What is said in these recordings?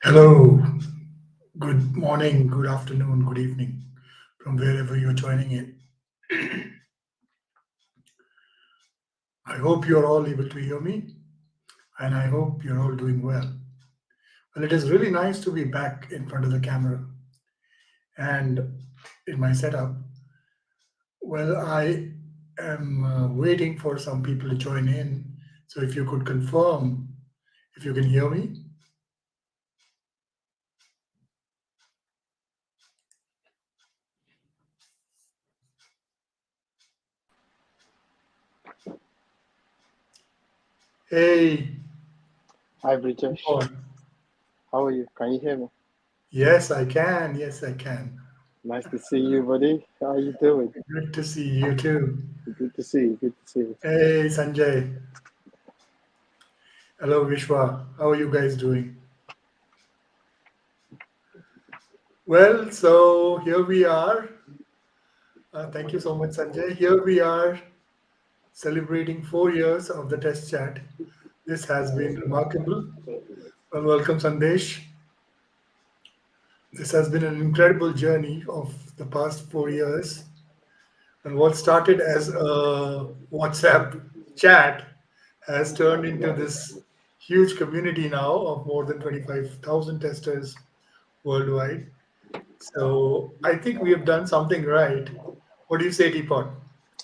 Hello, good morning, good afternoon, good evening, from wherever you're joining in. I hope you're all able to hear me, and I hope you're all doing well. Well, it is really nice to be back in front of the camera and in my setup. Well, I am waiting for some people to join in. So if you could confirm if you can hear me. Hey, Hi British, Paul. how are you? Can you hear me? Yes, I can. Yes, I can. Nice to see you, buddy. How are you doing? Good to see you too. Good to see you. Good to see you. Hey, Sanjay. Hello, Vishwa. How are you guys doing? Well, so here we are. Thank you so much, Sanjay. Here we are celebrating 4 years of the test chat. This has been remarkable. Well, welcome, Sandesh. This has been an incredible journey of the past 4 years. And what started as a WhatsApp chat has turned into this huge community now of more than 25,000 testers worldwide. So I think we have done something right. What do you say, Teapot?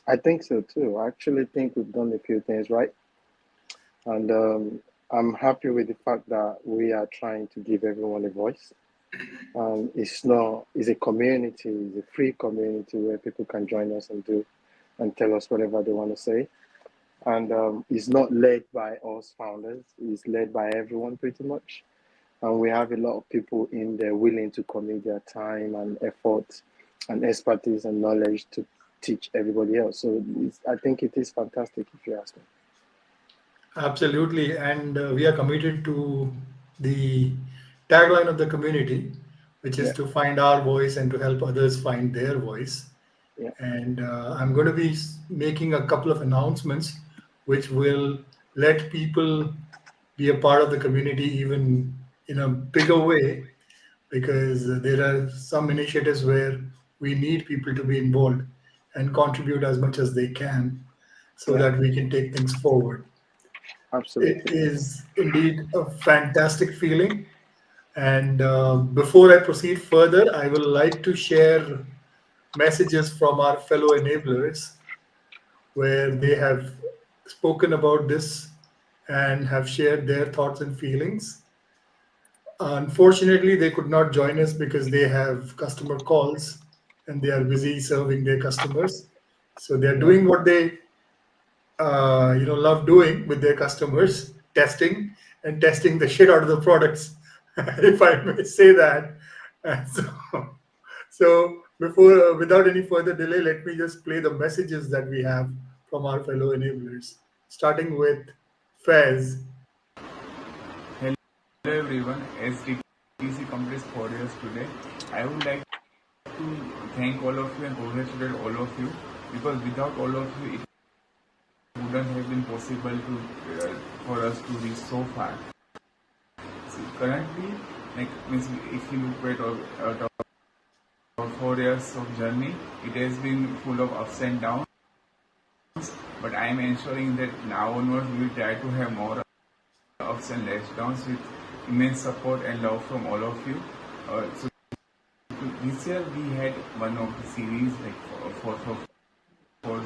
I think so too. I actually think we've done a few things right, and I'm happy with the fact that we are trying to give everyone a voice. It's a community, it's a free community where people can join us and tell us whatever they want to say. And it's not led by us founders; it's led by everyone pretty much. And we have a lot of people in there willing to commit their time and effort and expertise and knowledge to teach everybody else. So I think it is fantastic if you ask me. Absolutely. And we are committed to the tagline of the community, which is Yeah, to find our voice and to help others find their voice. yeah, And I'm going to be making a couple of announcements which will let people be a part of the community even in a bigger way, because there are some initiatives where we need people to be involved and contribute as much as they can so yeah, that we can take things forward. It absolutely. is indeed a fantastic feeling. And before I proceed further, I will like to share messages from our fellow enablers where they have spoken about this and have shared their thoughts and feelings. Unfortunately, they could not join us because they have customer calls and they are busy serving their customers. So they are Yeah, doing what they love doing with their customers, testing and testing the shit out of the products, if I may say that. And so before, without any further delay, let me just play the messages that we have from our fellow enablers, starting with Fez. Hello everyone, as TTC completes 4 years today, I would like to thank all of you and congratulate all of you, because without all of you it wouldn't have been possible for us to reach so far. So currently, if you look at our 4 years of journey, it has been full of ups and downs, but I am ensuring that now onwards we will try to have more ups and less downs with immense support and love from all of you. So this year we had one of the series like for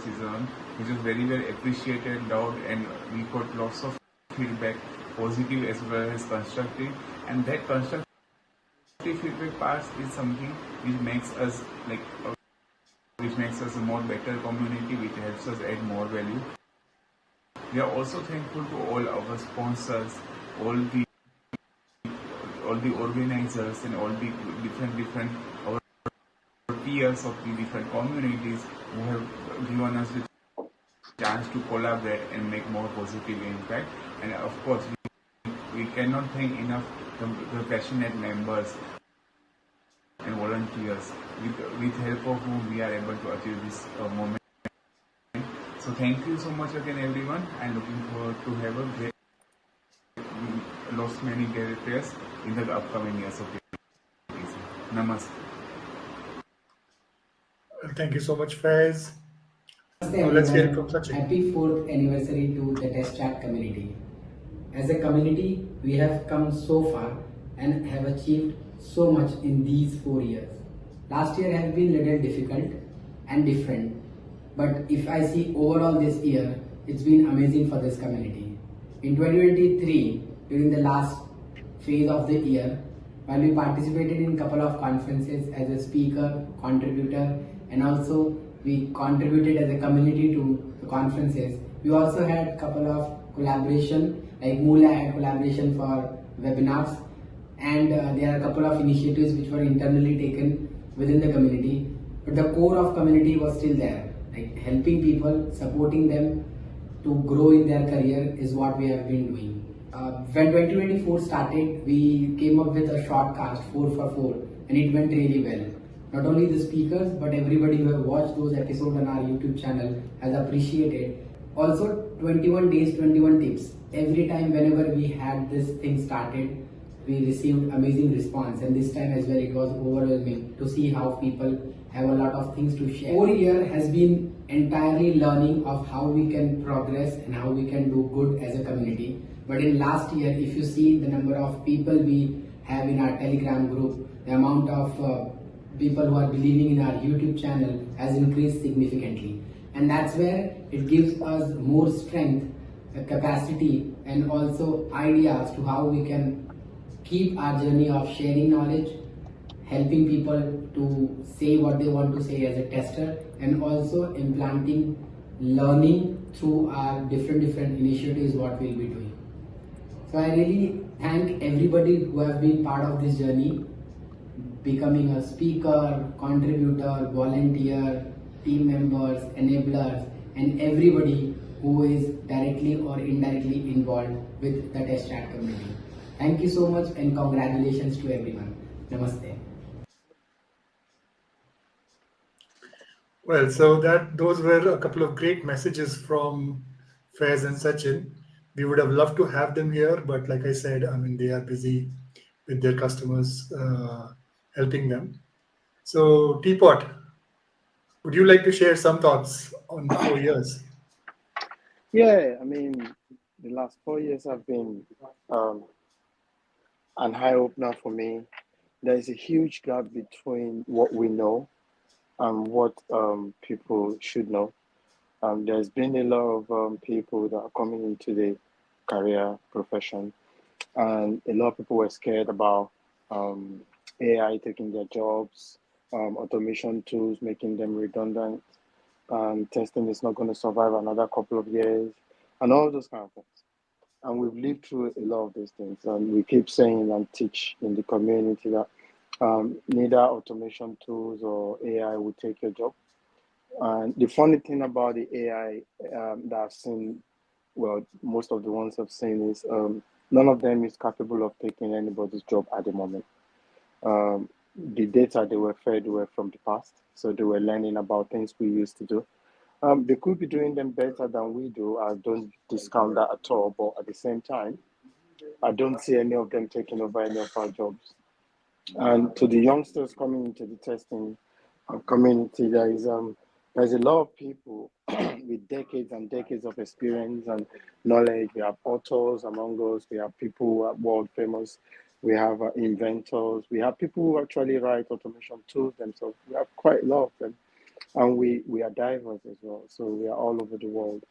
season, which was very well appreciated, loved, and we got lots of feedback, positive as well as constructive. And that constructive feedback part is something which makes us which makes us a more better community, which helps us add more value. We are also thankful to all our sponsors, all the all the organizers, and all the different our peers of the different communities who have given us the chance to collaborate and make more positive impact. And of course, we cannot thank enough the passionate members and volunteers with help of whom we are able to achieve this moment. So thank you so much again, everyone. I'm looking forward to have a great lost many territories in the upcoming years of TTC. Namaste. Thank you so much, Faiz. Namaste Now let's hear it from everyone. Sachin. Happy 4th anniversary to the Test Chat community. As a community, we have come so far and have achieved so much in these 4 years. Last year has been little difficult and different, but if I see overall this year, it's been amazing for this community. In 2023, during the last phase of the year, while we participated in couple of conferences as a speaker, contributor, and also we contributed as a community to the conferences, we also had couple of collaboration, like Moola had collaboration for webinars, and there are a couple of initiatives which were internally taken within the community, but the core of community was still there, like helping people, supporting them to grow in their career is what we have been doing. When 2024 started, we came up with a shortcast 4 for 4, and it went really well. Not only the speakers, but everybody who have watched those episodes on our YouTube channel has appreciated. Also, 21 days, 21 tips. Every time whenever we had this thing started, we received amazing response, and this time as well it was overwhelming to see how people have a lot of things to share. 4 year has been entirely learning of how we can progress and how we can do good as a community. But in last year, if you see the number of people we have in our Telegram group, the amount of people who are believing in our YouTube channel has increased significantly. And that's where it gives us more strength, capacity, and also ideas to how we can keep our journey of sharing knowledge, helping people to say what they want to say as a tester, and also implanting learning through our different initiatives what we'll be doing. So I really thank everybody who have been part of this journey, becoming a speaker, contributor, volunteer, team members, enablers, and everybody who is directly or indirectly involved with the Test Chat community. Thank you so much and congratulations to everyone. Namaste. Well, so those were a couple of great messages from Faiz and Sachin. We would have loved to have them here, but like I said, I mean, they are busy with their customers, helping them. So, Teapot, would you like to share some thoughts on the 4 years? Yeah, I mean, the last 4 years have been an eye opener for me. There is a huge gap between what we know and what people should know. There's been a lot of people that are coming into the career profession, and a lot of people were scared about AI taking their jobs, automation tools making them redundant, testing is not going to survive another couple of years, and all those kind of things. And we've lived through a lot of these things, and we keep saying and teach in the community that neither automation tools or AI will take your job. And the funny thing about the AI that I've seen, well, most of the ones I've seen is none of them is capable of taking anybody's job at the moment. The data they were fed were from the past, so they were learning about things we used to do. They could be doing them better than we do. I don't discount that at all, but at the same time, I don't see any of them taking over any of our jobs. And to the youngsters coming into the testing community, there's a lot of people with decades and decades of experience and knowledge. We have authors among us. We have people who are world famous. We have inventors. We have people who actually write automation tools themselves. We have quite a lot of them, and we are diverse as well. So we are all over the world,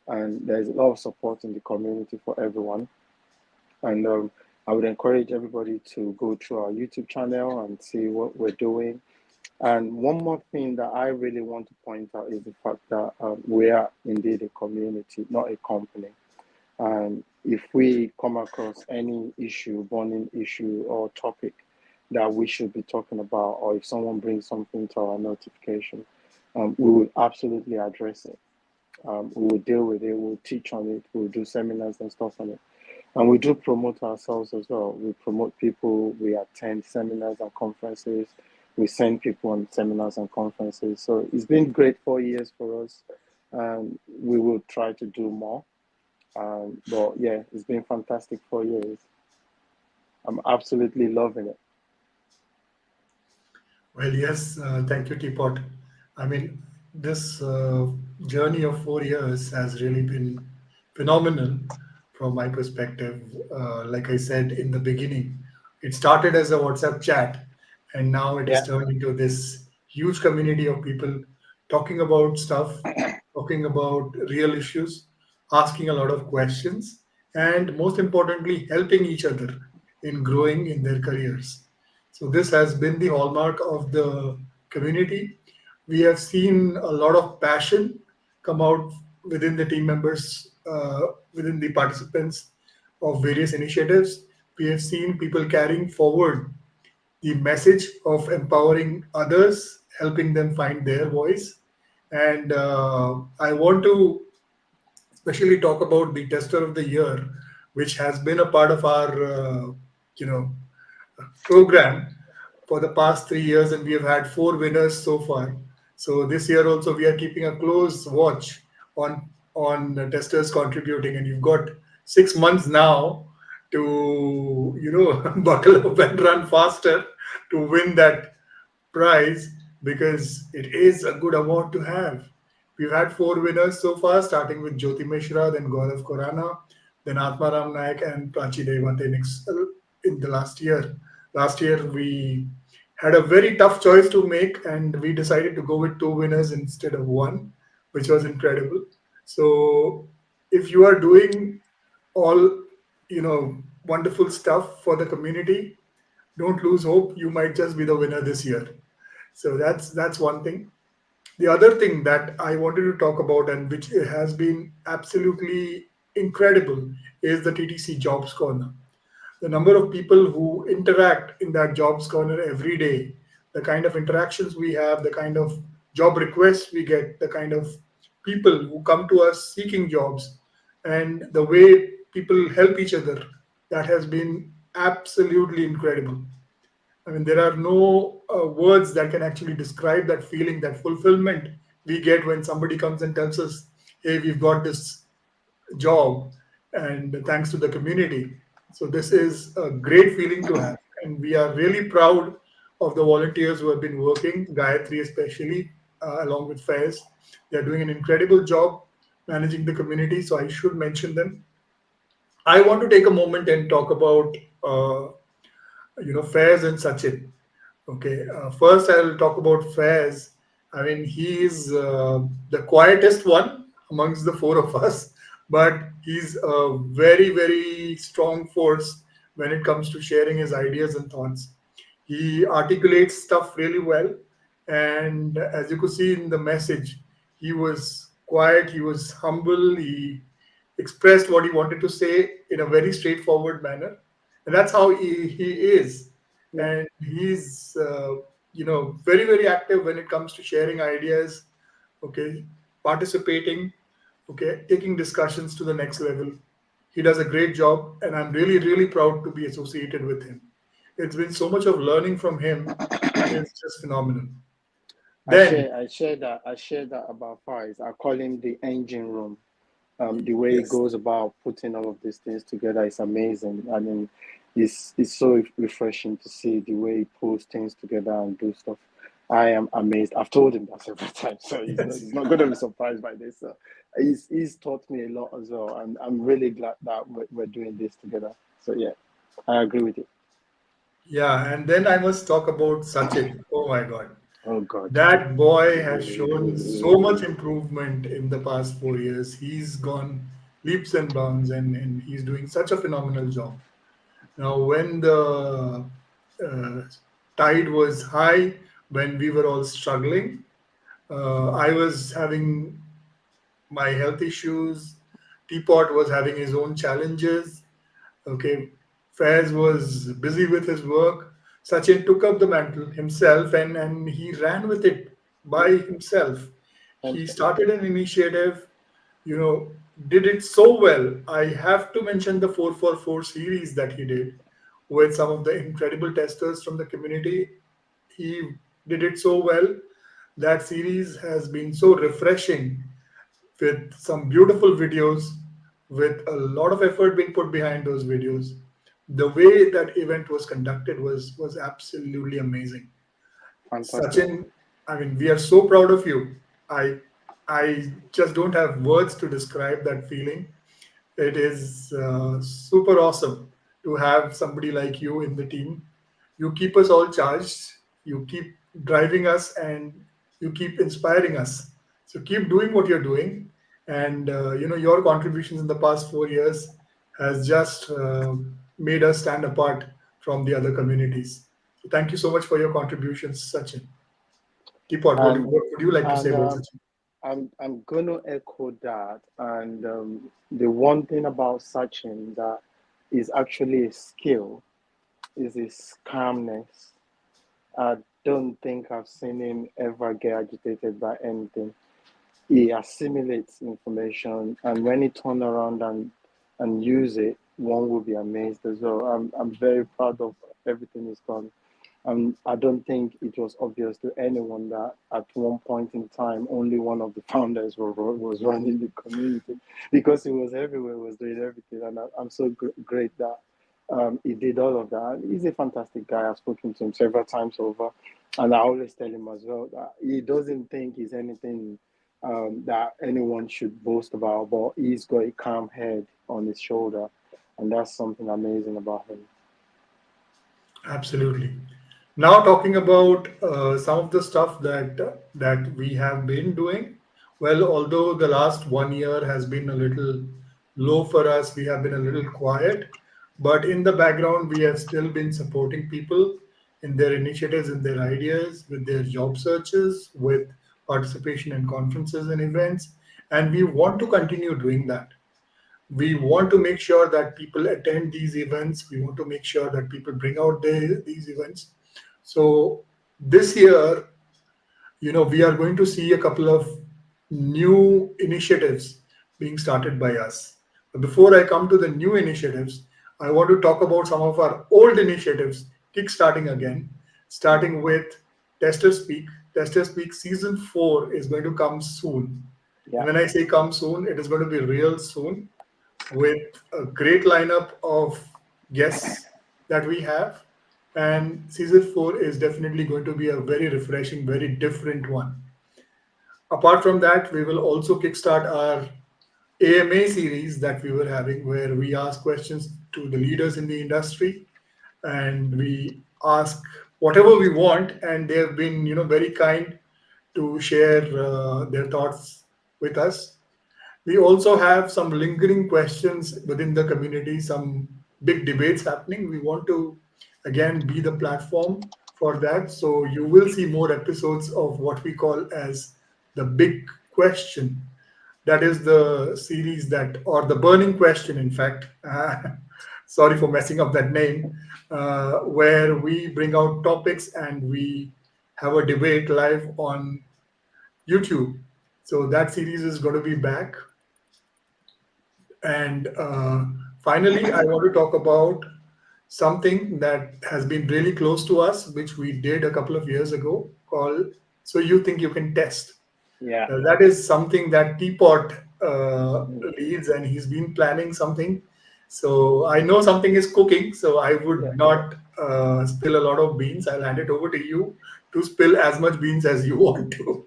and there's a lot of support in the community for everyone. And I would encourage everybody to go through our YouTube channel and see what we're doing. And one more thing that I really want to point out is the fact that we are indeed a community, not a company. And if we come across any issue, burning issue or topic that we should be talking about, or if someone brings something to our notification, we will absolutely address it. We will deal with it, we'll teach on it, we'll do seminars and stuff on it. And we do promote ourselves as well. We promote people, we attend seminars and conferences, we send people on seminars and conferences. So it's been great 4 years for us, and we will try to do more. But yeah, it's been fantastic 4 years. I'm absolutely loving it. Well, yes, thank you, Teapot. I mean, this journey of 4 years has really been phenomenal from my perspective. Like I said in the beginning, it started as a WhatsApp chat, and now it Yeah. has turned into this huge community of people talking about stuff, talking about real issues, asking a lot of questions, and most importantly, helping each other in growing in their careers. So this has been the hallmark of the community. We have seen a lot of passion come out within the team members, within the participants of various initiatives. We have seen people carrying forward the message of empowering others, helping them find their voice. And I want to especially talk about the tester of the year, which has been a part of our, you know, program for the past 3 years, and we have had four winners so far. So this year also we are keeping a close watch on the testers contributing, and you've got 6 months now to buckle up and run faster to win that prize because it is a good award to have. We've had four winners so far, starting with Jyoti Mishra, then Gaurav Korana, then Atmaram Naik, and Prachi Devate in the last year. Last year, we had a very tough choice to make, and we decided to go with two winners instead of one, which was incredible. So, if you are doing all wonderful stuff for the community, don't lose hope. You might just be the winner this year. So that's one thing. The other thing that I wanted to talk about, and which has been absolutely incredible, is the TTC Jobs Corner. The number of people who interact in that Jobs Corner every day, the kind of interactions we have, the kind of job requests we get, the kind of people who come to us seeking jobs, and the way people help each other, that has been absolutely incredible. I mean, there are no words that can actually describe that feeling, that fulfillment we get when somebody comes and tells us, hey, we've got this job, and thanks to the community. So, this is a great feeling to have. And we are really proud of the volunteers who have been working, Gayatri especially, along with Faiz. They're doing an incredible job managing the community. So, I should mention them. I want to take a moment and talk about Faiz and Sachin. Okay, first I'll talk about Faiz. I mean, he's the quietest one amongst the four of us, but he's a very, very strong force when it comes to sharing his ideas and thoughts. He articulates stuff really well, and as you could see in the message, he was quiet, he was humble, he expressed what he wanted to say in a very straightforward manner, and that's how he is. Yeah. And he's very, very active when it comes to sharing ideas, okay, participating, okay, taking discussions to the next level. He does a great job, and I'm really, really proud to be associated with him. It's been so much of learning from him. It's just phenomenal. Then, I share that about Faiz. I call him the engine room. The way he yes, goes about putting all of these things together is amazing. I mean, it's so refreshing to see the way he pulls things together and do stuff. I am amazed. I've told him that several times, so yes. he's not going to be surprised by this. So he's taught me a lot as well, and I'm really glad that we're doing this together. So yeah, I agree with you. Yeah, and then I must talk about Sachin. Oh my God. Oh God. That boy has shown so much improvement in the past 4 years. He's gone leaps and bounds, and he's doing such a phenomenal job. Now, when the uh, tide was high, when we were all struggling, I was having my health issues. Teapot was having his own challenges. Okay, Faiz was busy with his work. Sachin took up the mantle himself, and he ran with it by himself. And He started an initiative, did it so well. I have to mention the 444 series that he did with some of the incredible testers from the community. He did it so well. That series has been so refreshing with some beautiful videos, with a lot of effort being put behind those videos. the way that event was conducted was absolutely amazing. Fantastic. Sachin, I mean, we are so proud of you. I just don't have words to describe that feeling. It is super awesome to have somebody like you in the team. You keep us all charged. You keep driving us, and you keep inspiring us. So keep doing what you're doing, and your contributions in the past 4 years has just made us stand apart from the other communities. So thank you so much for your contributions, Sachin. Teapot, And what would you like to say and about Sachin? I'm gonna echo that. And the one thing about Sachin that is actually a skill is his calmness. I don't think I've seen him ever get agitated by anything. He assimilates information, and when he turn around and use it, one will be amazed as well. I'm very proud of everything he's done. I don't think it was obvious to anyone that at one point in time, only one of the founders was running the community, because he was everywhere, was doing everything. And I'm so great that he did all of that. He's a fantastic guy. I've spoken to him several times over. And I always tell him as well that he doesn't think he's anything that anyone should boast about, but he's got a calm head on his shoulder. And that's something amazing about him. Absolutely. Now talking about some of the stuff that we have been doing. Well, although the last 1 year has been a little low for us, we have been a little quiet, but in the background, we have still been supporting people in their initiatives, in their ideas, with their job searches, with participation in conferences and events, and we want to continue doing that. We want to make sure that people attend these events. We want to make sure that people bring out these events. So this year, we are going to see a couple of new initiatives being started by us. But before I come to the new initiatives, I want to talk about some of our old initiatives kickstarting again, starting with Tester Speak. Tester Speak season 4 is going to come soon. Yeah. And when I say come soon, it is going to be real soon, with a great lineup of guests that we have. And season 4 is definitely going to be a very refreshing, very different one. Apart from that, we will also kickstart our AMA series that we were having, where we ask questions to the leaders in the industry, and we ask whatever we want, and they have been, very kind to share their thoughts with us. We also have some lingering questions within the community, some big debates happening. We want to, again, be the platform for that. So you will see more episodes of what we call as the big question. That is the series that, or the burning question, in fact. Sorry for messing up that name, where we bring out topics and we have a debate live on YouTube. So that series is going to be back. And finally, I want to talk about something that has been really close to us, which we did a couple of years ago, called So You Think You Can Test. Yeah. That is something that Teapot leads, and he's been planning something. So I know something is cooking, so I would not spill a lot of beans. I'll hand it over to you to spill as much beans as you want to.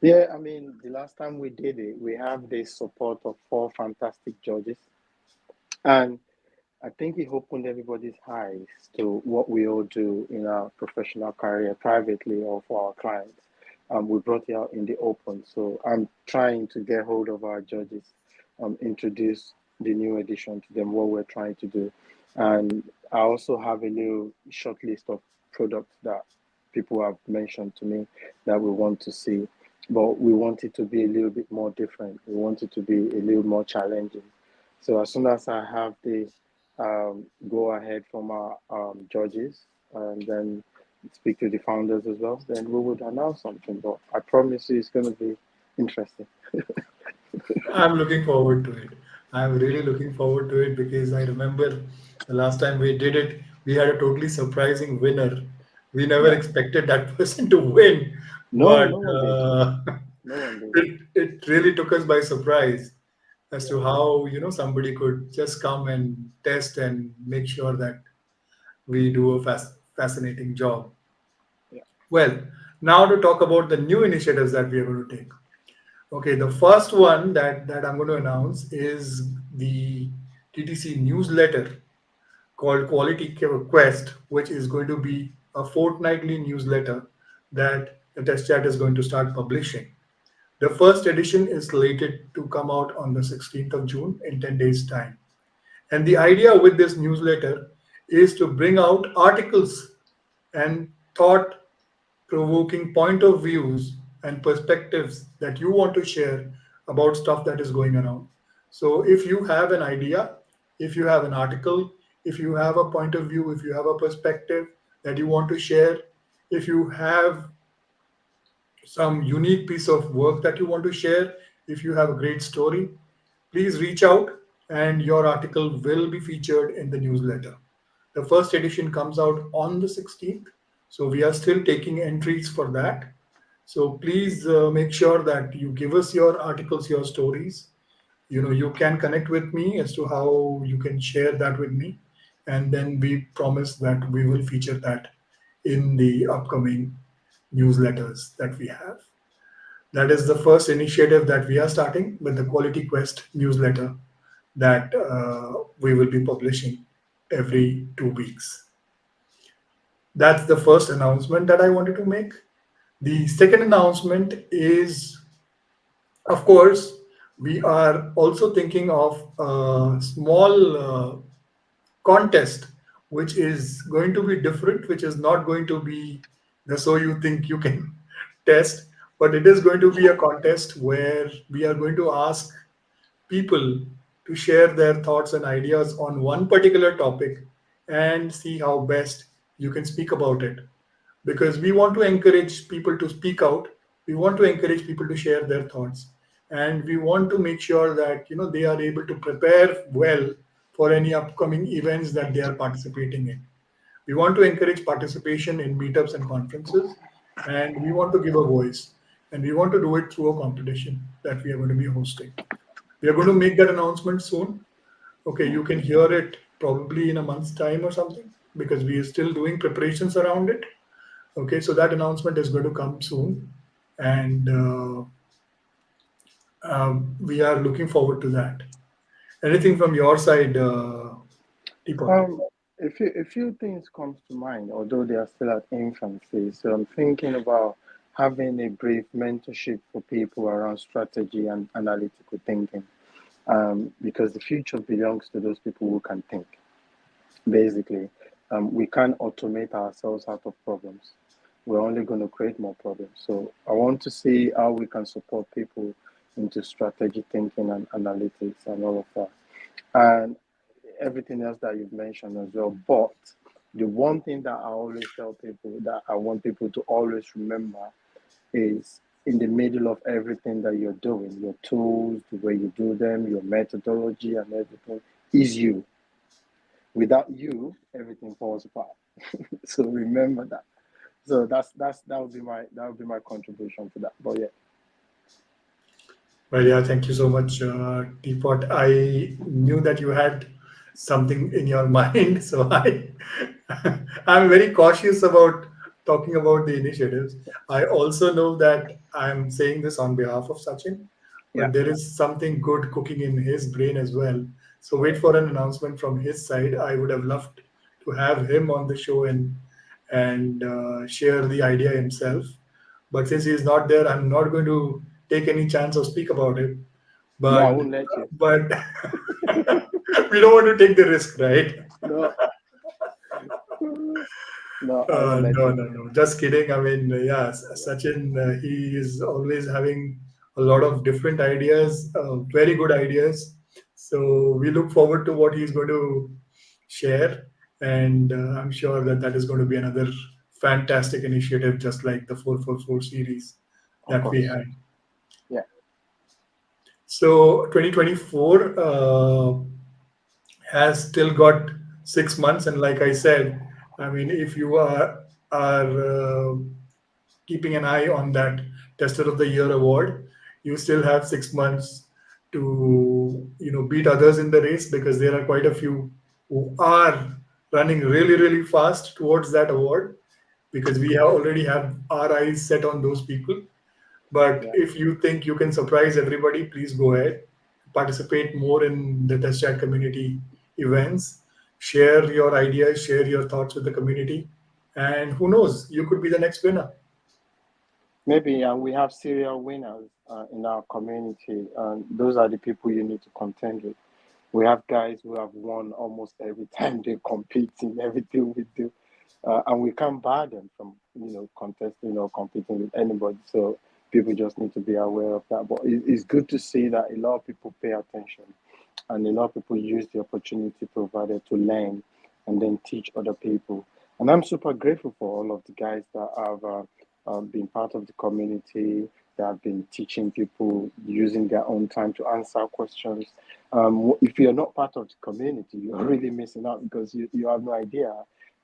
Yeah, I mean, the last time we did it, we have the support of 4 fantastic judges. And I think it opened everybody's eyes to what we all do in our professional career, privately or for our clients. We brought it out in the open. So I'm trying to get hold of our judges, introduce the new edition to them, what we're trying to do. And I also have a new short list of products that people have mentioned to me that we want to see. But we want it to be a little bit more different. We want it to be a little more challenging. So as soon as I have the go ahead from our judges and then speak to the founders as well, then we would announce something. But I promise you it's going to be interesting. I'm looking forward to it. I'm really looking forward to it because I remember the last time we did it, we had a totally surprising winner. We never Yeah. expected that person to win, No, but no one did. No one did. it really took us by surprise. as to how somebody could just come and test and make sure that we do a fascinating job. Yeah. Well, now to talk about the new initiatives that we are going to take. Okay, the first one that I'm going to announce is the TTC newsletter called Quality Quest, which is going to be a fortnightly newsletter that the test chat is going to start publishing. The first edition is slated to come out on the 16th of June in 10 days' time. And the idea with this newsletter is to bring out articles and thought provoking point of views and perspectives that you want to share about stuff that is going around. So if you have an idea, if you have an article, if you have a point of view, if you have a perspective that you want to share, if you have some unique piece of work that you want to share, if you have a great story, please reach out and your article will be featured in the newsletter. The first edition comes out on the 16th, so we are still taking entries for that. So please make sure that you give us your articles, your stories. You can connect with me as to how you can share that with me, and then we promise that we will feature that in the upcoming newsletters that we have. That is the first initiative that we are starting with the Quality Quest newsletter that we will be publishing every 2 weeks. That's the first announcement that I wanted to make. The second announcement is, of course, we are also thinking of a small contest, which is going to be different, which is not going to be the so you think you can test, but it is going to be a contest where we are going to ask people to share their thoughts and ideas on one particular topic and see how best you can speak about it. Because we want to encourage people to speak out, we want to encourage people to share their thoughts, and we want to make sure that they are able to prepare well for any upcoming events that they are participating in. We want to encourage participation in meetups and conferences, and we want to give a voice, and we want to do it through a competition that we are going to be hosting. We are going to make that announcement soon. Okay, you can hear it probably in a month's time or something, because we are still doing preparations around it. Okay, so that announcement is going to come soon, and we are looking forward to that. Anything from your side, Teapot? Um, a few things comes to mind, although they are still at infancy. So I'm thinking about having a brief mentorship for people around strategy and analytical thinking, because the future belongs to those people who can think. Basically, we can't automate ourselves out of problems. We're only going to create more problems. So I want to see how we can support people into strategy thinking and analytics and all of that. And everything else that you've mentioned as well. But the one thing that I always tell people that I want people to always remember is in the middle of everything that you're doing, your tools, the way you do them, your methodology and everything is you. Without you, everything falls apart. So remember that. So that would be my contribution to that. But yeah. Well, yeah, thank you so much, Teapot. I knew that you had something in your mind, so I'm very cautious about talking about the initiatives. I also know that I'm saying this on behalf of Sachin, Yeah. but there is something good cooking in his brain as well. So wait for an announcement from his side. I would have loved to have him on the show and share the idea himself. But since he's not there, I'm not going to take any chance or speak about it. No, I But won't let you. but we don't want to take the risk, right? No. No, I won't let No, you. no, no. Just kidding. I mean, yeah, Sachin, he is always having a lot of different ideas, very good ideas. So we look forward to what he's going to share, and I'm sure that that is going to be another fantastic initiative, just like the 444 series Of that we course. had. Yeah. So 2024 has still got 6 months, and like I said, I mean, if you are keeping an eye on that Tester of the Year award, you still have 6 months to beat others in the race, because there are quite a few who are running really really fast towards that award, because we already have our eyes set on those people. But Yeah. if you think you can surprise everybody, please go ahead, participate more in the test chat community events, share your ideas, share your thoughts with the community, and who knows, you could be the next winner. Maybe we have serial winners in our community, and those are the people you need to contend with. We have guys who have won almost every time they compete in everything we do, and we can't bar them from contesting or competing with anybody. So people just need to be aware of that. But it's good to see that a lot of people pay attention, and a lot of people use the opportunity provided to learn and then teach other people. And I'm super grateful for all of the guys that have been part of the community, that have been teaching people, using their own time to answer questions. If you're not part of the community, you're really missing out, because you have no idea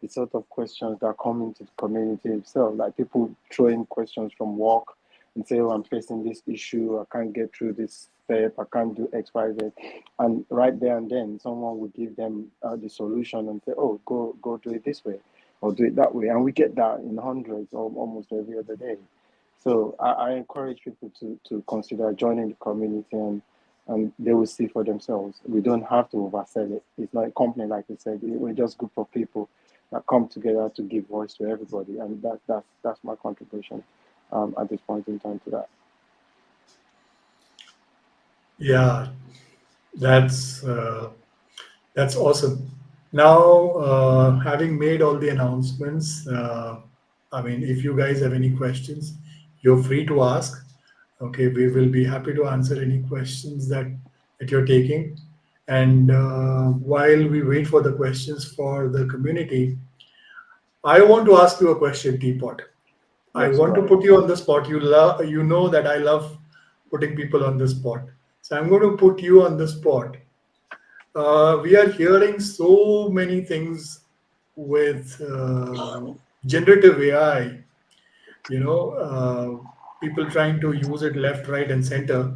the sort of questions that come into the community itself. Like people throwing questions from work and say, "Oh, I'm facing this issue. I can't get through this step. I can't do X, Y, Z." And right there and then, someone would give them the solution and say, "Oh, go do it this way, or do it that way." And we get that in hundreds, or almost every other day. So I encourage people to consider joining the community, and they will see for themselves. We don't have to oversell it. It's not a company, like you said. We're just a group of people that come together to give voice to everybody, and that's my contribution at this point in time to that. Yeah, that's awesome. Now, having made all the announcements, I mean, if you guys have any questions, you're free to ask. Okay, we will be happy to answer any questions that you're taking. And while we wait for the questions for the community, I want to ask you a question, Teapot. I Yes, want go to ahead. put you on the spot. You know that I love putting people on the spot. So I'm going to put you on the spot. We are hearing so many things with generative AI, people trying to use it left, right, and center,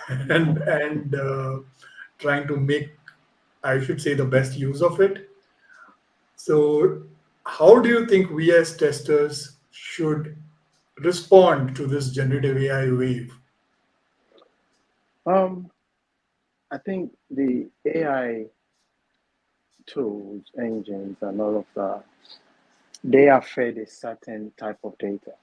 and trying to make, I should say, the best use of it. So, how do you think we as testers should respond to this generative AI wave? Um, I think the AI tools, engines, and all of that, they are fed a certain type of data.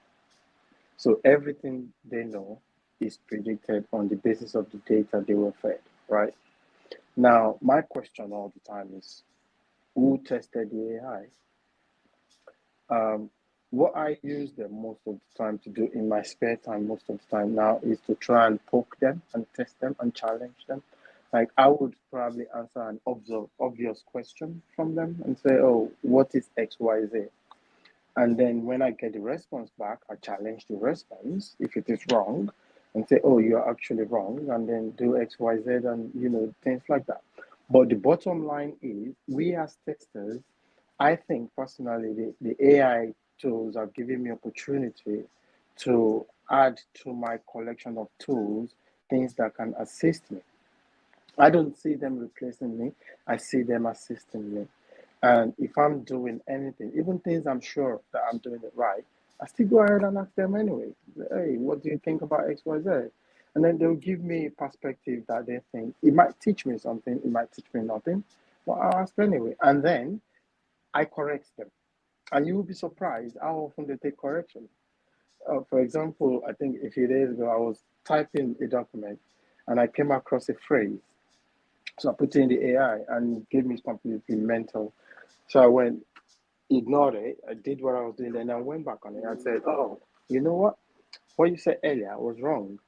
So everything they know is predicted on the basis of the data they were fed, right? Now, my question all the time is, who tested the AI? What I use them most of the time to do in my spare time, most of the time now, is to try and poke them and test them and challenge them. Like I would probably answer an obvious question from them and say, "Oh, what is X, Y, Z?" And then when I get the response back, I challenge the response if it is wrong, and say, "Oh, you're actually wrong," and then do X, Y, Z, and things like that. But the bottom line is, we as testers, I think personally, the AI tools have given me opportunity to add to my collection of tools things that can assist me. I don't see them replacing me. I see them assisting me. And if I'm doing anything, even things I'm sure that I'm doing it right, I still go ahead and ask them anyway. "Hey, what do you think about X, Y, Z?" And then they'll give me a perspective that they think it might teach me something, it might teach me nothing, but I'll ask anyway. And then I correct them. And you will be surprised how often they take correction. For example, I think a few days ago, I was typing a document and I came across a phrase. So I put it in the AI and it gave me completely mental. So I went, ignored it. I did what I was doing, and I went back on it and said, "Oh, you know what? What you said earlier was wrong."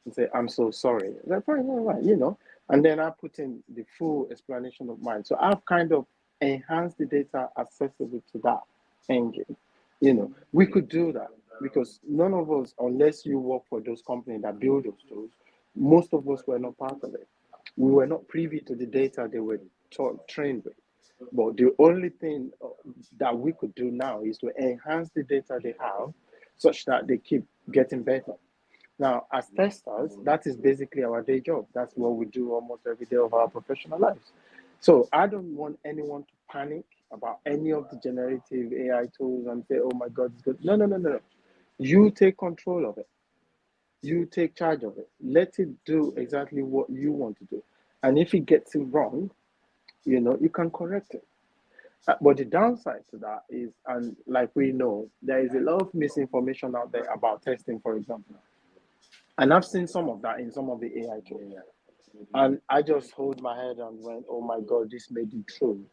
And say, "I'm so sorry." Like, fine, fine. And then I put in the full explanation of mine. So I've kind of enhanced the data accessible to that engine. We could do that because none of us, unless you work for those companies that build those tools, most of us were not part of it. We were not privy to the data they were trained with. But the only thing that we could do now is to enhance the data they have such that they keep getting better. Now, as testers, that is basically our day job. That's what we do almost every day of our professional lives. So I don't want anyone to panic about any of the generative AI tools and say, oh my God, it's good. No, no, no, no. You take control of it. You take charge of it. Let it do exactly what you want to do. And if it gets it wrong, you can correct it. But the downside to that is, and like we know, there is a lot of misinformation out there about testing, for example. And I've seen some of that in some of the AI tools. And I just hold my head and went, oh my God, this may be true.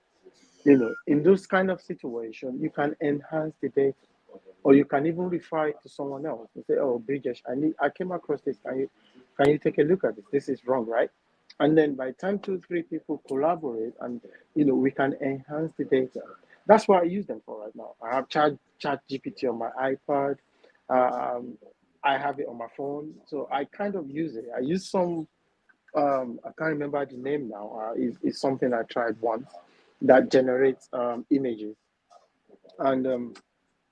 In those kind of situations, you can enhance the data, or you can even refer it to someone else and say, oh, Bridges, I came across this. Can you take a look at this? This is wrong, right? And then by the time 2, 3 people collaborate, and we can enhance the data. That's what I use them for right now. I have Chat GPT on my iPad. I have it on my phone, so I kind of use it. I use some. I can't remember the name now. It's something I tried once that generates images, and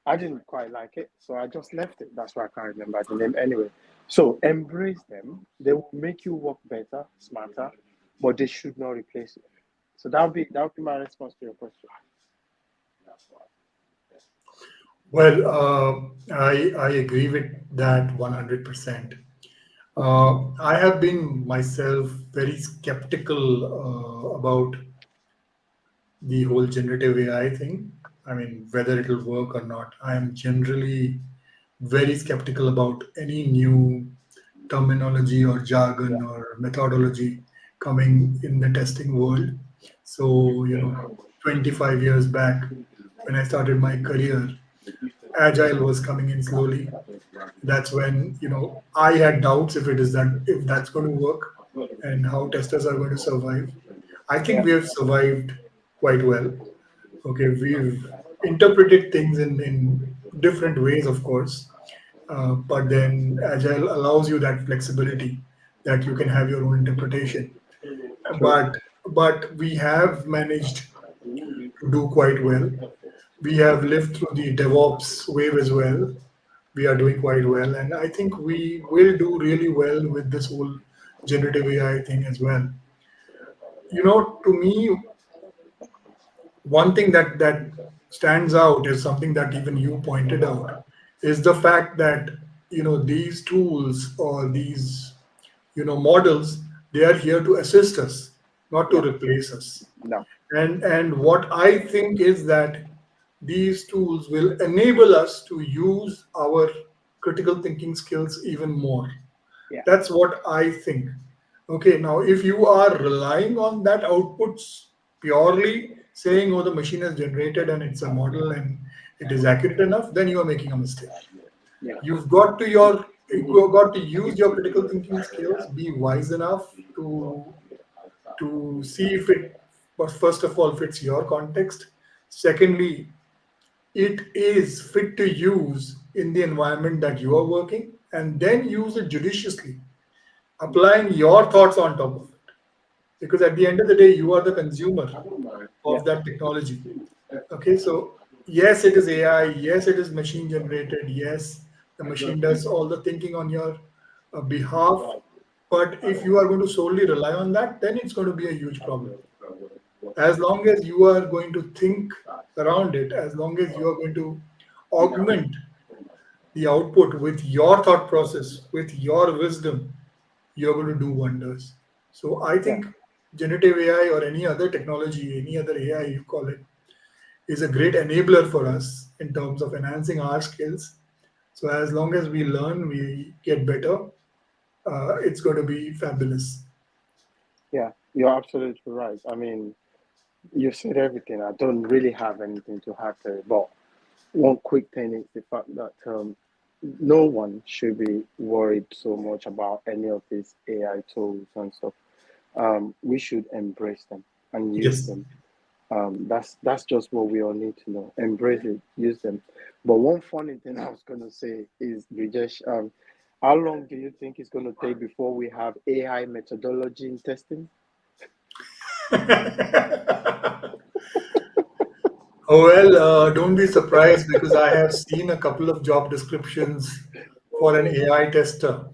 I didn't quite like it, so I just left it. That's why I can't remember the name anyway. So embrace them. They will make you work better, smarter, but they should not replace you. So that would be my response to your question. Well, I agree with that 100%. I have been myself very skeptical about the whole generative AI thing. I mean, whether it will work or not. I am generally very skeptical about any new terminology or jargon Yeah, or methodology coming in the testing world. So, 25 years back when I started my career, Agile was coming in slowly. That's when, I had doubts if that's going to work and how testers are going to survive. I think yeah, we have survived quite well. Okay, we've interpreted things in different ways, of course, but then Agile allows you that flexibility that you can have your own interpretation. true. But we have managed to do quite well. We have lived through the DevOps wave as well. We are doing quite well, and I think we will do really well with this whole generative AI thing as well. To me, one thing that stands out is something that even you pointed out is the fact that these tools or these models, they are here to assist us, not to Yeah, replace us. no, And what I think is that these tools will enable us to use our critical thinking skills even more. yeah, That's what I think. Okay, now if you are relying on that outputs purely saying, oh, the machine has generated and it's a model and it is accurate enough, then you are making a mistake. yeah, You've got to use your critical thinking skills, be wise enough to see if it, but first of all, fits your context. Secondly, it is fit to use in the environment that you are working, and then use it judiciously, applying your thoughts on top of it. Because at the end of the day, you are the consumer yeah, of that technology. Okay, so yes, it is AI. Yes, it is machine generated. Yes, the machine does all the thinking on your behalf. But if you are going to solely rely on that, then it's going to be a huge problem. As long as you are going to think around it, as long as you are going to augment the output with your thought process, with your wisdom, you're going to do wonders. So I yeah, think generative AI or any other technology, any other AI you call it, is a great enabler for us in terms of enhancing our skills. So as long as we learn, we get better, it's going to be fabulous. yeah. You're absolutely right. I mean, you said everything. I don't really have anything to add to it, but one quick thing is the fact that no one should be worried so much about any of these AI tools and stuff. We should embrace them and use Yes. them. That's just what we all need to know. Embrace it, use them. But one funny thing I was gonna say is, Brijesh, how long do you think it's gonna take before we have AI methodology in testing? Oh, well, don't be surprised because I have seen a couple of job descriptions for an AI tester.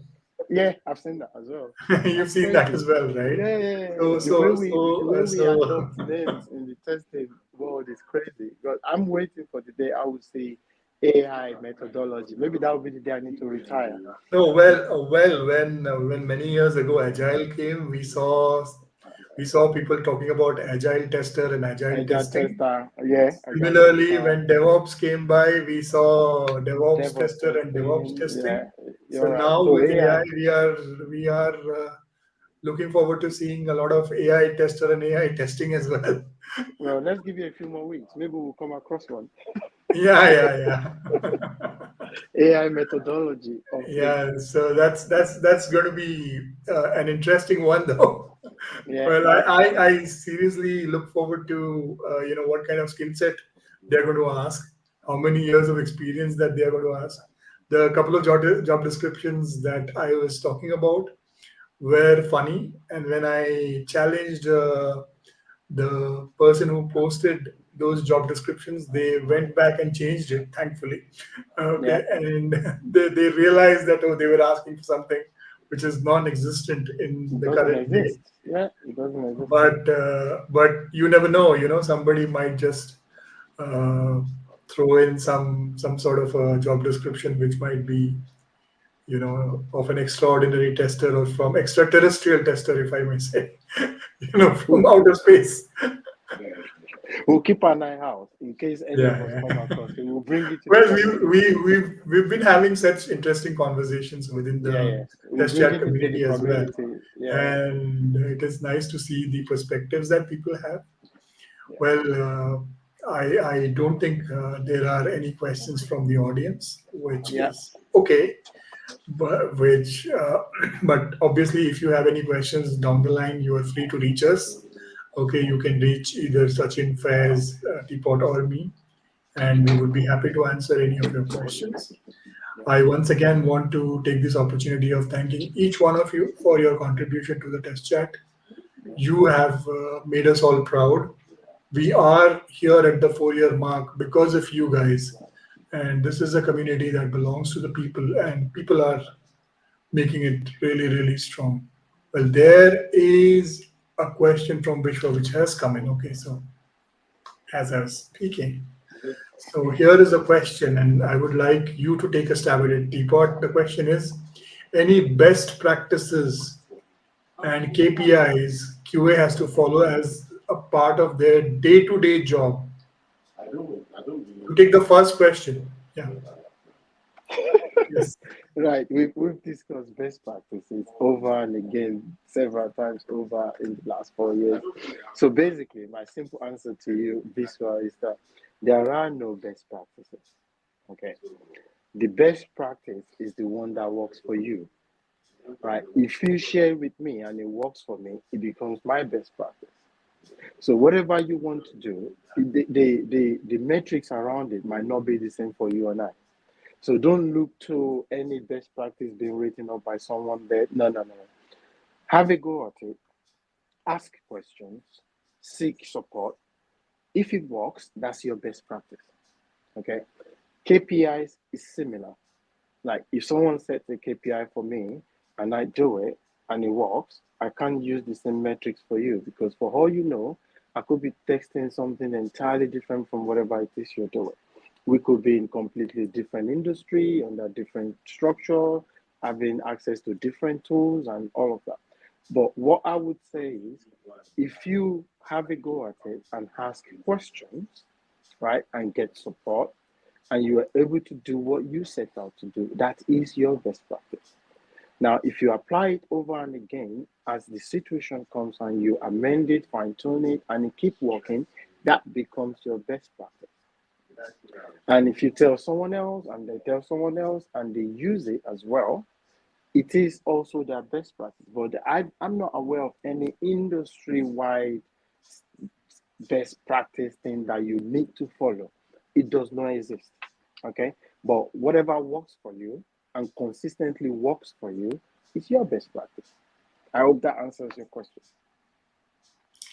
Yeah, I've seen that as well. You've seen that as well, right? Yeah, yeah, yeah. So, The way we so adopt names in the testing world is crazy. But I'm waiting for the day I will see AI methodology. Maybe that will be the day I need to retire. no, when many years ago Agile came, we saw people talking about Agile tester and Agile Agile testing. tester, yeah. Agile Similarly, tester, when DevOps came by, we saw DevOps DevOps tester and DevOps testing, testing. yeah. So You're right. now So with AI, AI, we are looking forward to seeing a lot of AI tester and AI testing as well. well, let's give you a few more weeks. Maybe we'll come across one. Yeah. AI methodology of Yeah, so that's going to be an interesting one, though. yeah. Well, I seriously look forward to what kind of skill set they're going to ask, how many years of experience that they are going to ask. The couple of job descriptions that I was talking about were funny, and when I challenged the person who posted those job descriptions, they went back and changed it, thankfully. Okay, and they realized that they were asking for something which is non-existent in It the doesn't current day. exist. Yeah, it doesn't exist. But you never know. Somebody might just throw in some sort of a job description which might be of an extraordinary tester or from extraterrestrial tester, if I may say, from outer space. We'll keep an eye out in case any of us Yeah. come across it. We'll bring it to the Well, community. we've been having such interesting conversations within the We'll test bring chat it into the community as well, community. and it is nice to see the perspectives that people have. Well, I don't think there are any questions from the audience, which is okay. But obviously, if you have any questions down the line, you are free to reach us. Okay, you can reach either Sachin, Faiz, Teapot, or me, and we would be happy to answer any of your questions. I once again want to take this opportunity of thanking each one of you for your contribution to the test chat. You have made us all proud. We are here at the 4-year mark because of you guys, and this is a community that belongs to the people, and people are making it really, really strong. Well, there is a question from Vishwa which has come in. Okay, so as I was speaking, so here is a question, and I would like you to take a stab at it, Teapot. The question is, any best practices and KPIs QA has to follow as a part of their day-to-day job? You take the first question. Yeah. Yes. Right, we've discussed best practices over and again several times over in the last 4 years. So basically, my simple answer to you, Viswa, is that there are no best practices. Okay, the best practice is the one that works for you. Right, if you share with me and it works for me, it becomes my best practice. So whatever you want to do, the metrics around it might not be the same for you and I. So don't look to any best practice being written up by someone there. No. Have a go at it. Ask questions. Seek support. If it works, that's your best practice. Okay. KPIs is similar. Like if someone sets a KPI for me and I do it and it works, I can't use the same metrics for you because for all you know, I could be texting something entirely different from whatever it is you're doing. We could be in completely different industry, under different structure, having access to different tools and all of that. But what I would say is, if you have a go at it and ask questions, right, and get support, and you are able to do what you set out to do, that is your best practice. Now, if you apply it over and again, as the situation comes and you amend it, fine tune it, and it keep working, that becomes your best practice. And if you tell someone else and they tell someone else and they use it as well, it is also their best practice. But I'm not aware of any industry-wide best practice thing that you need to follow. It does not exist. Okay? But whatever works for you and consistently works for you is your best practice. I hope that answers your question.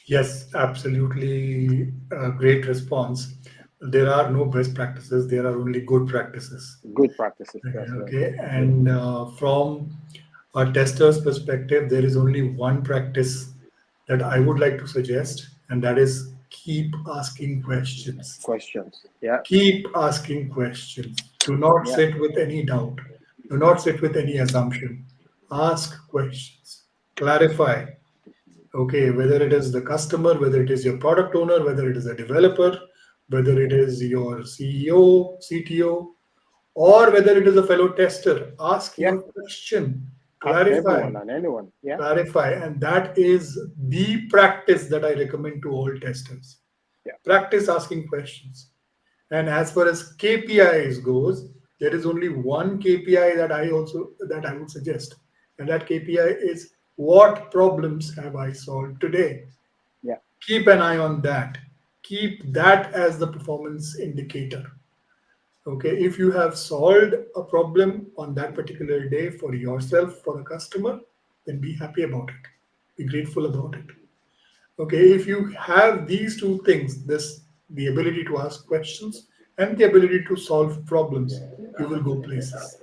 Yes, absolutely. Great response. There are no best practices. There are only good practices. Good practices. Okay. And from a tester's perspective, there is only one practice that I would like to suggest, and that is keep asking questions. Questions. Yeah. Keep asking questions. Do not Yeah. sit with any doubt. Do not sit with any assumption. Ask questions. Clarify. Okay, whether it is the customer, whether it is your product owner, whether it is a developer, whether it is your CEO, CTO, or whether it is a fellow tester, ask Yeah. your question. Ask Clarify. everyone and anyone. Yeah. Clarify. And that is the practice that I recommend to all testers. Yeah. Practice asking questions. And as far as KPIs goes, there is only one KPI that I would suggest, and that KPI is what problems have I solved today. Yeah. Keep an eye on that. Keep that as the performance indicator. Okay, if you have solved a problem on that particular day for yourself, for a customer, then be happy about it. Be grateful about it. Okay, if you have these two things, the ability to ask questions and the ability to solve problems, you will go places.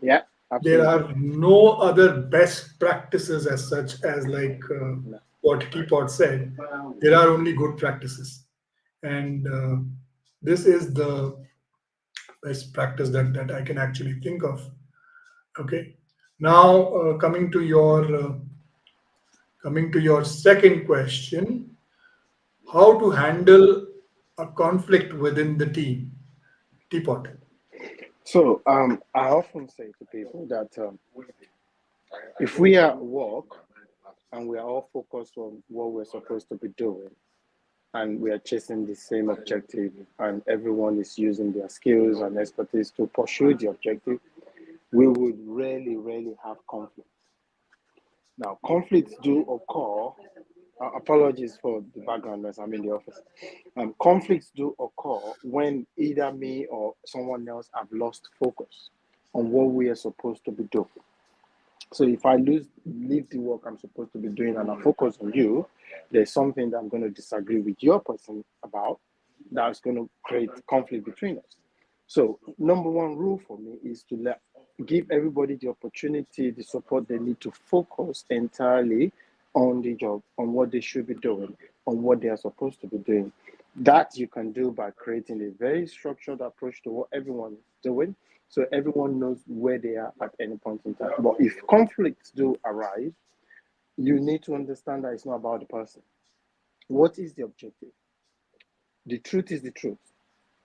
Yeah. There Absolutely. are no other best practices as such as what Teapot said. There are only good practices, and this is the best practice that I can actually think of. Okay, now coming to your second question, how to handle a conflict within the team. Teapot. So I often say to people that if we are at work and we are all focused on what we're supposed to be doing, and we are chasing the same objective, and everyone is using their skills and expertise to pursue the objective, we would rarely have conflict. Now, conflicts do occur. Apologies for the background noise. I'm in the office. Conflicts do occur when either me or someone else have lost focus on what we are supposed to be doing. So if I leave the work I'm supposed to be doing and I focus on you, there's something that I'm going to disagree with your person about that's going to create conflict between us. So number one rule for me is to give everybody the opportunity, the support they need to focus entirely on the job, on what they should be doing, on what they are supposed to be doing. That you can do by creating a very structured approach to what everyone is doing, so everyone knows where they are at any point in time. But if conflicts do arise, you need to understand that it's not about the person. What is the objective? The truth is the truth,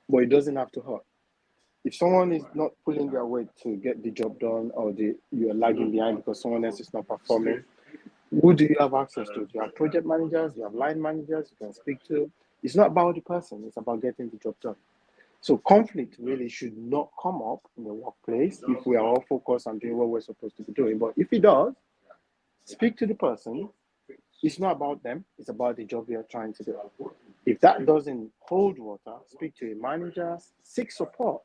but it doesn't have to hurt. If someone is not pulling their weight to get the job done, or you're lagging behind because someone else is not performing, who do you have access to? Do you have project managers? Do you have line managers you can speak to? It's not about the person, it's about getting the job done. So conflict really should not come up in the workplace if we are all focused on doing what we're supposed to be doing. But if it does, speak to the person. It's not about them, it's about the job you're trying to do. If that doesn't hold water, speak to a manager, seek support.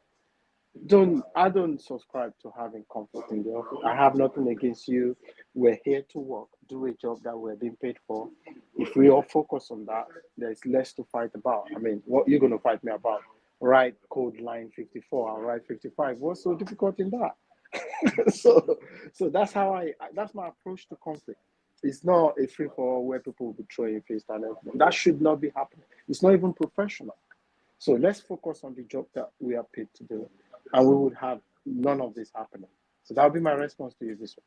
I don't subscribe to having conflict in the office. I have nothing against you. We're here to work, do a job that we're being paid for. If we all focus on that, there's less to fight about. I mean, what you're going to fight me about? Write code line 54, I'll write 55. What's so difficult in that? so that's that's my approach to conflict. It's not a free for all where people will be throwing face and everything. That should not be happening. It's not even professional. So let's focus on the job that we are paid to do, and we would have none of this happening. So that would be my response to you this one.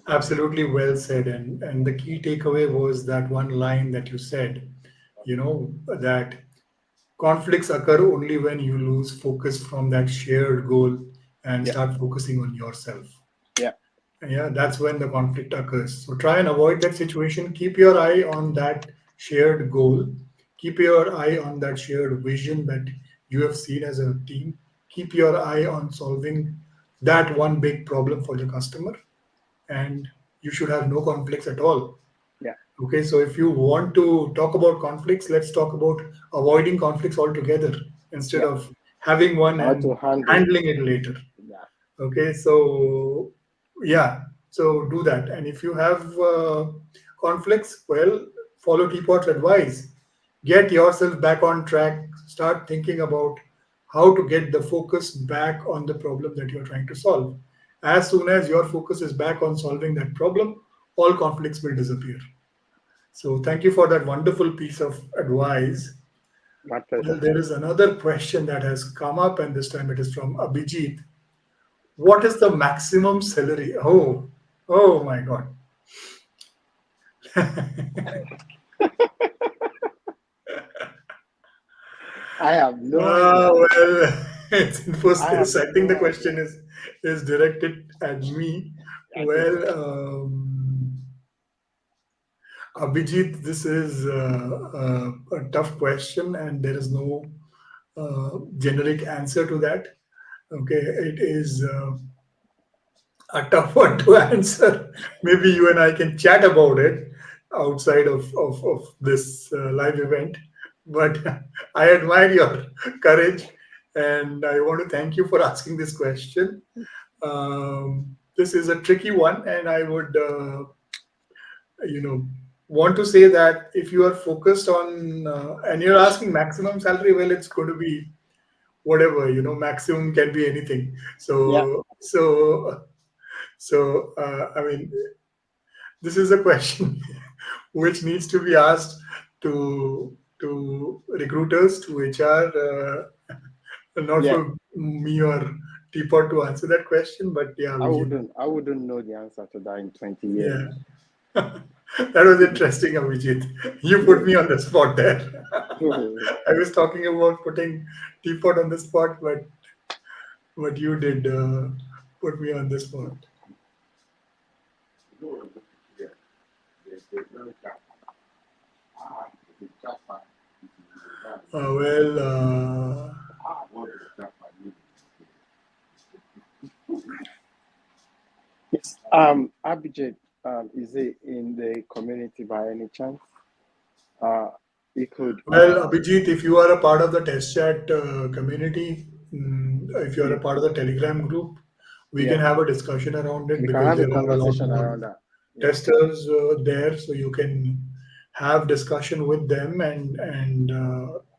Absolutely well said. And the key takeaway was that one line that you said, that conflicts occur only when you lose focus from that shared goal and start focusing on yourself. Yeah, that's when the conflict occurs. So try and avoid that situation. Keep your eye on that shared goal. Keep your eye on that shared vision that you have seen as a team. Keep your eye on solving that one big problem for your customer, and you should have no conflicts at all. Yeah. Okay, so if you want to talk about conflicts, let's talk about avoiding conflicts altogether instead of having one and handling it later. Yeah. Okay, so do that. And if you have conflicts, well, follow Teapot's advice. Get yourself back on track. Start thinking about how to get the focus back on the problem that you're trying to solve. as soon as your focus is back on solving that problem, all conflicts will disappear. So thank you for that wonderful piece of advice. My Well, pleasure. there is another question that has come up, and this time it is from Abhijit. What is the maximum salary? Oh my God. I have no idea. Well, it's I have Infosys. I think the no question idea. is directed at me. I think Well, so. Abhijit, this is a tough question, and there is no generic answer to that. Okay, it is a tough one to answer. Maybe you and I can chat about it outside of this live event. But I admire your courage, and I want to thank you for asking this question. This is a tricky one, and I would, want to say that if you are focused on and you're asking maximum salary, well, it's going to be whatever. Maximum can be anything. Yeah, So I mean, this is a question which needs to be asked to recruiters, to HR, not yeah. for me or Teapot to answer that question. But yeah, I we can. wouldn't. I wouldn't know the answer to that in 20 years. Yeah, that was interesting, Abhijit. You put me on the spot there. I was talking about putting Teapot on the spot, but you did put me on the spot. Well, Yes. Abhijit, is it in the community by any chance? Uh, he could. well, Abhijit, if you are a part of the test chat community, if you are Yeah, a part of the Telegram group, we yeah. can have a discussion around it We can because have a there are a lot conversation more around that. Yeah, testers there, so you can have discussion with them, and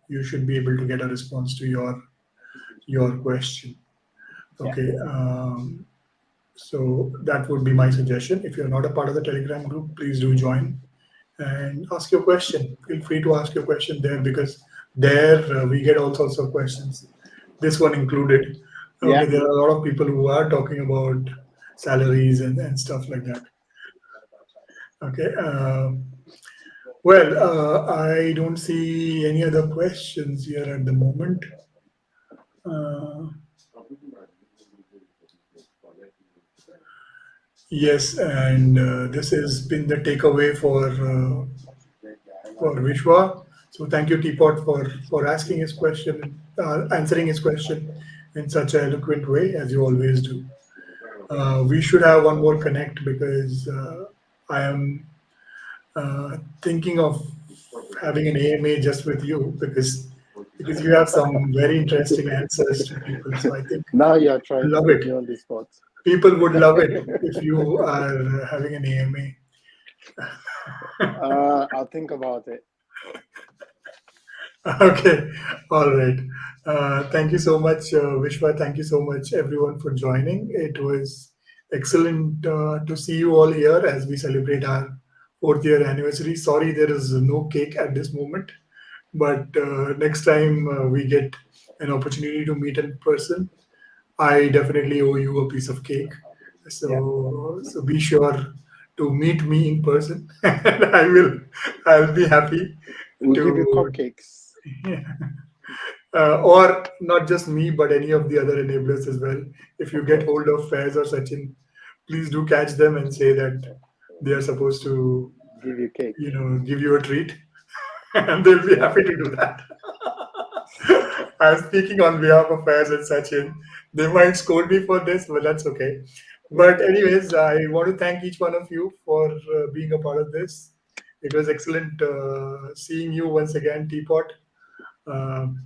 you should be able to get a response to your question. yeah. Okay, so that would be my suggestion. If you're not a part of the Telegram group, please do join and ask your question. Feel free to ask your question there because there we get all sorts of questions. This one included. Yeah. Okay, there are a lot of people who are talking about salaries and stuff like that. Okay. Well, I don't see any other questions here at the moment. Uh, yes, and this has been the takeaway for Vishwa. So thank you, Teapot, for asking his question, answering his question in such an eloquent way as you always do. We should have one more connect because I am thinking of having an AMA just with you because you have some very interesting answers to people. So I think Now you're trying to love put it. me on the spot. People would love it if you are having an AMA. I'll think about it. Okay, all right. Thank you so much, Vishwa. Thank you so much, everyone, for joining. It was excellent to see you all here as we celebrate our 4th year anniversary. Sorry, there is no cake at this moment, but next time we get an opportunity to meet in person, I definitely owe you a piece of cake. Yeah. So be sure to meet me in person, and I'll be happy We'll give you to. cupcakes. Or not just me, but any of the other enablers as well. If you Of get course. hold of Faiz or Sachin, please do catch them and say that they are supposed to, Give you cake. give you a treat, and they'll be Yeah. happy to do that. I'm speaking on behalf of Faiz and Sachin. They might scold me for this, but that's okay. But anyways, I want to thank each one of you for being a part of this. It was excellent seeing you once again, Teapot. Um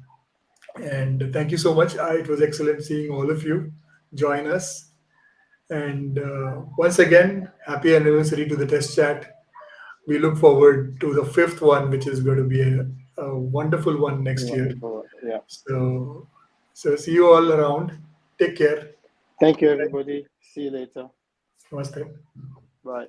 and thank you so much. It was excellent seeing all of you join us. And once again, happy anniversary to the test chat. We look forward to the 5th one, which is going to be a wonderful one next year. Wonderful. Yeah. So see you all around. Take care. Thank you, everybody. See you later. Namaste. Bye.